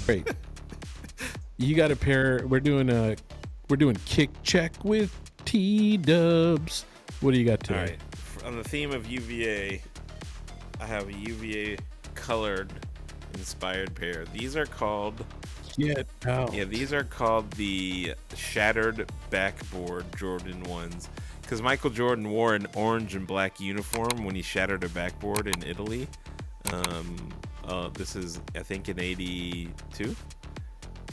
Great. You got a pair. We're doing kick check with T-dubs. What do you got today? All right. On the theme of UVA, I have a UVA colored inspired pair. These are called these are called the Shattered Backboard Jordan 1s. Because Michael Jordan wore an orange and black uniform when he shattered a backboard in Italy. This is, I think, in '82,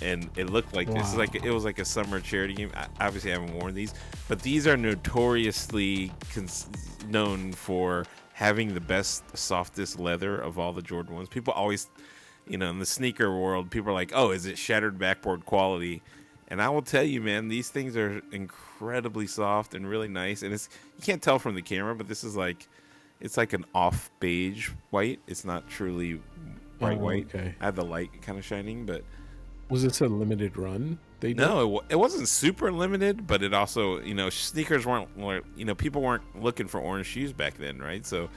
and it looked like this. It was like a summer charity game. Obviously, I haven't worn these, but these are notoriously known for having the best, softest leather of all the Jordan 1s. People always, in the sneaker world, people are like, "Oh, is it shattered backboard quality?" And I will tell you, man, these things are incredibly soft and really nice. And you can't tell from the camera, but this is it's like an off beige white. It's not truly bright white. Okay. I have the light kind of shining, but was this a limited run? No, it wasn't super limited, but it also, sneakers weren't, people weren't looking for orange shoes back then, right? So,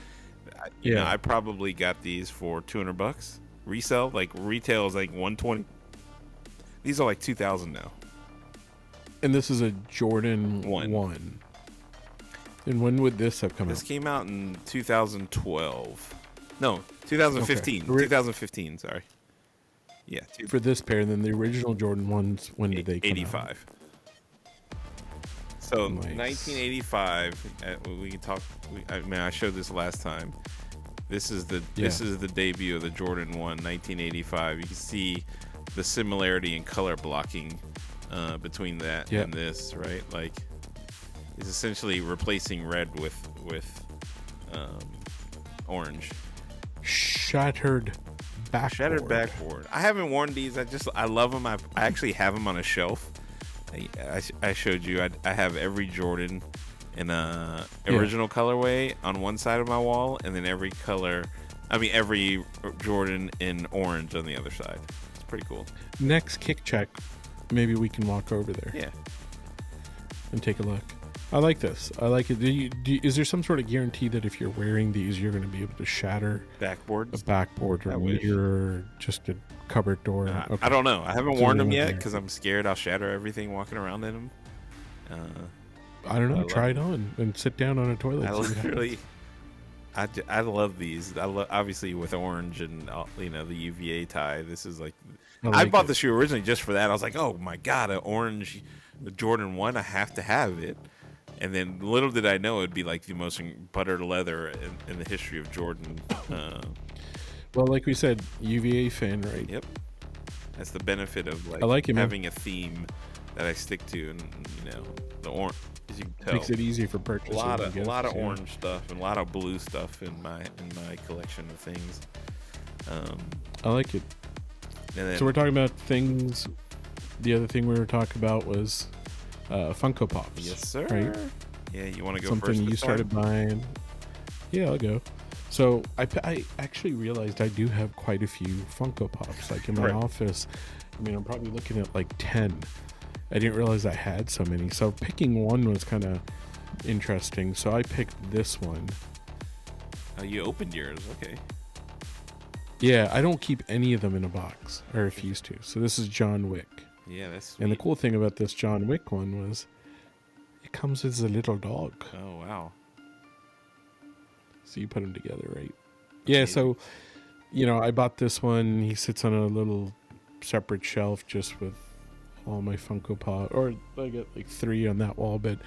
I probably got these for $200. Resell, retail is like $120. These are like $2,000 now. And this is a Jordan 1. And when would this have come out? This came out in 2012. No, 2015. Okay. 2015, sorry. Yeah. For this pair, and then the original Jordan 1s, when did they come 85. out? So, nice. 1985, we can talk, I showed this last time. This is the debut of the Jordan 1, 1985. You can see the similarity in color blocking between that and this, right? It's essentially replacing red with orange. Shattered backboard. I haven't worn these. I love them. I actually have them on a shelf. I showed you. I have every Jordan in a original colorway on one side of my wall, and then every Jordan in orange on the other side. It's pretty cool. Next kick check, maybe we can walk over there. Yeah. And take a look. I like this. I like it. Is there some sort of guarantee that if you're wearing these, you're going to be able to shatter backboards? A backboard or mirror, just a cupboard door? Okay. I don't know. I haven't worn them yet because I'm scared I'll shatter everything walking around in them. I don't know. Try it on and sit down on a toilet. I love these. Obviously with orange and the UVA tie. This is I bought the shoe originally just for that. I was like, oh my god, an orange, the Jordan 1. I have to have it. And then little did I know it'd be like the most buttered leather in the history of Jordan. Well, like we said, UVA fan, right? Yep. That's the benefit of having a theme that I stick to, and the orange. As you can tell, makes it easy for purchase. A lot of orange stuff and a lot of blue stuff in my collection of things. I like it. So we're talking about things. The other thing we were talking about was Funko Pops. Yes, sir. Right? Yeah, you want to go Something first? Something you started buying. Yeah, I'll go. So I actually realized I do have quite a few Funko Pops. In my office, I'm probably looking at 10. I didn't realize I had so many. So picking one was kind of interesting. So I picked this one. Oh, you opened yours. Okay. Yeah, I don't keep any of them in a box. I refuse to. So this is John Wick. Yeah, that's sweet. And the cool thing about this John Wick one was it comes as a little dog. Oh, wow. So you put them together, right? Yeah, so, I bought this one. He sits on a little separate shelf just with all my Funko Pop. Or I got 3 on that wall. But,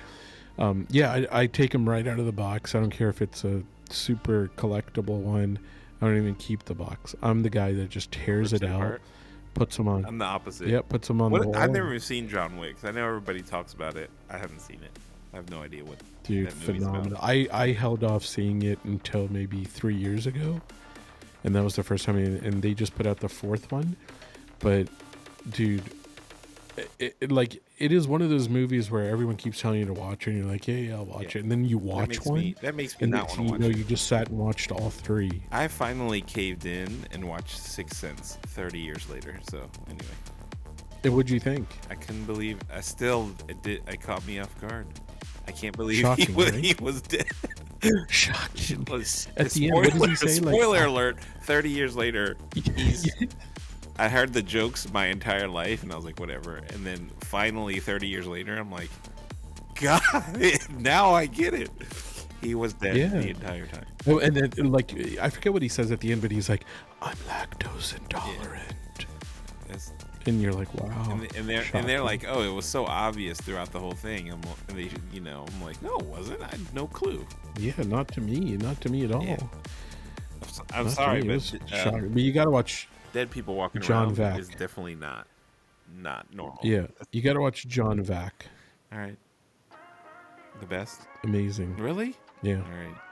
I take them right out of the box. I don't care if it's a super collectible one. I don't even keep the box. I'm the guy that just tears it out. Puts them on. I'm the opposite. Yep, puts them on the wall. I've never even seen John Wick. I know everybody talks about it. I haven't seen it. I have no idea what. Dude, phenomenal. I held off seeing it until maybe 3 years ago, and that was the first time. And they just put out the 4th one, but dude, it is one of those movies where everyone keeps telling you to watch it, and you're like, yeah, I'll watch it, and then you watch one. That makes me not want to watch it. You just sat and watched all 3. I finally caved in and watched Sixth Sense 30 years later. So anyway. And what'd you think? I couldn't believe. It caught me off guard. I can't believe he was dead. Shocking. At the end, what does he say? Spoiler alert! 30 years later, I heard the jokes my entire life, and I was like, whatever. And then finally, 30 years later, I'm like, God, now I get it. He was dead Yeah. the entire time. Oh, and then like I forget what he says at the end, but he's like, "I'm lactose intolerant," That's, and you're like, "Wow." and they're like, oh, it was so obvious throughout the whole thing. And they, I'm like, no, it wasn't. I had no clue. Yeah, not to me at all. Yeah. I'm Not sorry, to me. It but was shocking. But you got to watch dead people walking John around Vac. is definitely not normal. Yeah, you got to watch John Vac. All right. The best. Amazing. Really? Yeah.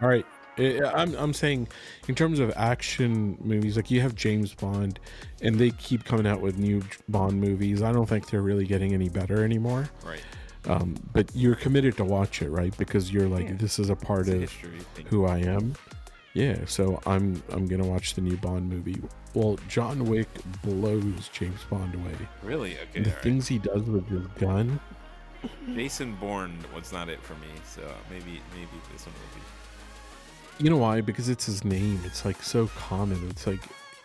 All right. I'm saying, in terms of action movies, like you have James Bond, and they keep coming out with new Bond movies. I don't think they're really getting any better anymore. Right. But you're committed to watch it, right? Because you're like, this is a part of who I am. Yeah. So I'm gonna watch the new Bond movie. Well, John Wick blows James Bond away. Really? Okay. The things he does with his gun. Jason Bourne was not it for me, so maybe this one will be. You know why? Because it's his name. It's like so common. It's like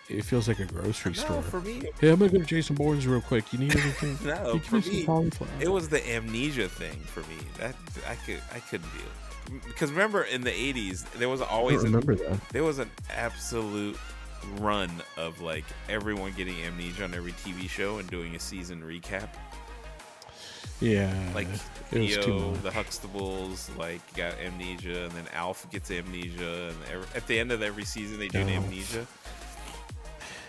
it feels like a grocery store. For me, hey, I'm gonna go to Jason Bourne's real quick. You need anything? No, hey, for me, cauliflower. it was the amnesia thing for me. That I couldn't deal. Because remember in the 80s, there was always there was an absolute run of like everyone getting amnesia on every TV show and doing a season recap. Yeah, like it was too Theo, much. the Huxtables, like got amnesia, and then Alf gets amnesia, and at the end of every season they do an amnesia.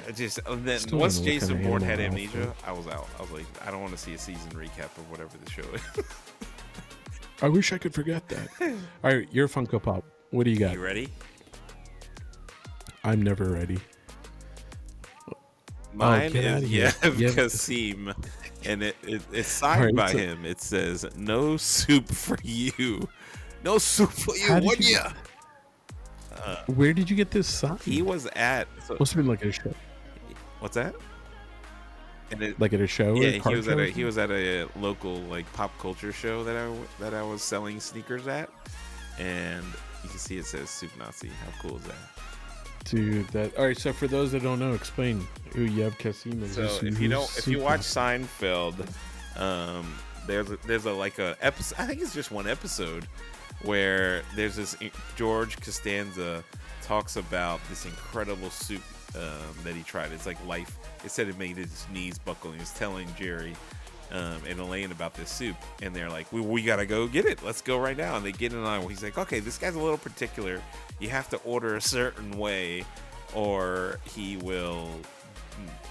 And then Still once don't know what Jason kind of Bourne had animal amnesia, I was out. I was like, I don't want to see a season recap of whatever the show is. I wish I could forget that. All right, your Funko Pop. What do you got? You ready? I'm never ready. Mine get out is of here. Kasim, and it's signed by him. It says, "No soup for you, no soup for you." One year. Where did you get this sign? He was at. Must have been like at a show. What's that? Like at a show? Yeah, he was at a local like pop culture show that I was selling sneakers at, and you can see it says Soup Nazi. How cool is that? Dude, that all right. So for those that don't know, explain who Yev Kasim is. So if you watch Seinfeld, there's a episode. I think it's just one episode where there's this George Costanza talks about this incredible soup that he tried. It's like life. It said it made his knees buckle. He was telling Jerry and Elaine about this soup, and they're like, we gotta go get it. Let's go right now. And they get in line. He's like, okay, this guy's a little particular. You have to order a certain way, or he will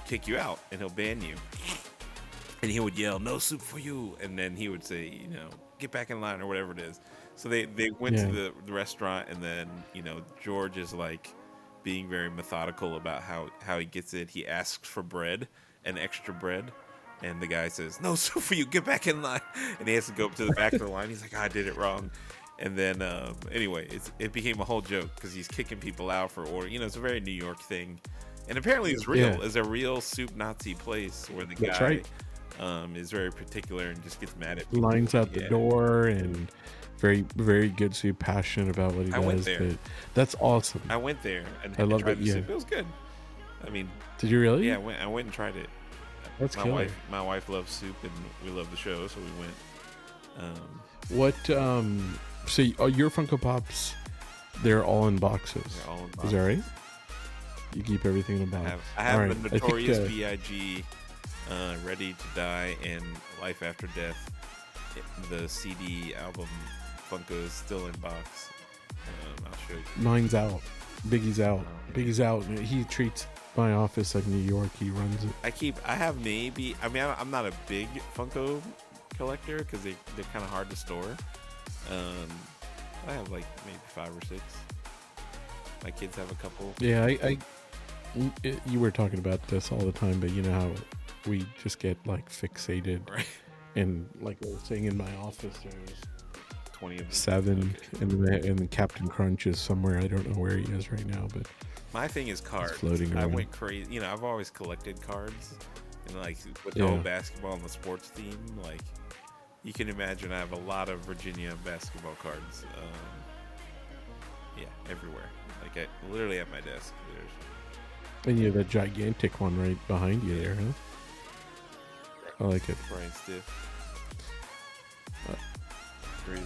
kick you out and he'll ban you. And he would yell, "No soup for you!" And then he would say, get back in line or whatever it is. So they went to the restaurant, and then George is like being very methodical about how he gets it. He asks for bread, an extra bread. And the guy says, "No soup for you. Get back in line." And he has to go up to the back of the line. He's like, "I did it wrong." And then, anyway, it became a whole joke because he's kicking people out for ordering. It's a very New York thing. And apparently it's real. Yeah. It's a real soup Nazi place where the guy is very particular and just gets mad at people. Lines out the door and very, very good soup, passionate about what he does. Went there. But that's awesome. I went there and I love tried that. the soup. It was good. I mean, did you really? Yeah, I went and tried it. That's my wife loves soup, and we love the show, so we went. So your Funko Pops, they're all in boxes. They're all in boxes. Is that right? You keep everything in a box. I have the Notorious B.I.G., Ready to Die, and Life After Death. The CD album Funko is still in box. I'll show you. Mine's out. Biggie's out. Biggie's out. He treats my office like New York. He runs it. I have maybe. I mean, I'm not a big Funko collector because they're kind of hard to store. I have like maybe 5 or 6. My kids have a couple. Yeah, you were talking about this all the time, but you know how we just get like fixated, right? And like I was saying, in my office there's 20 of them. 7, okay. and then Captain Crunch is somewhere. I don't know where he is right now, but my thing is cards. Floating around. I went crazy. I've always collected cards, and like with the whole basketball and the sports theme, like you can imagine, I have a lot of Virginia basketball cards. Everywhere. Like literally at my desk. And you have that gigantic one right behind you there, huh? I like it. Brian Stiff. Uh, Great.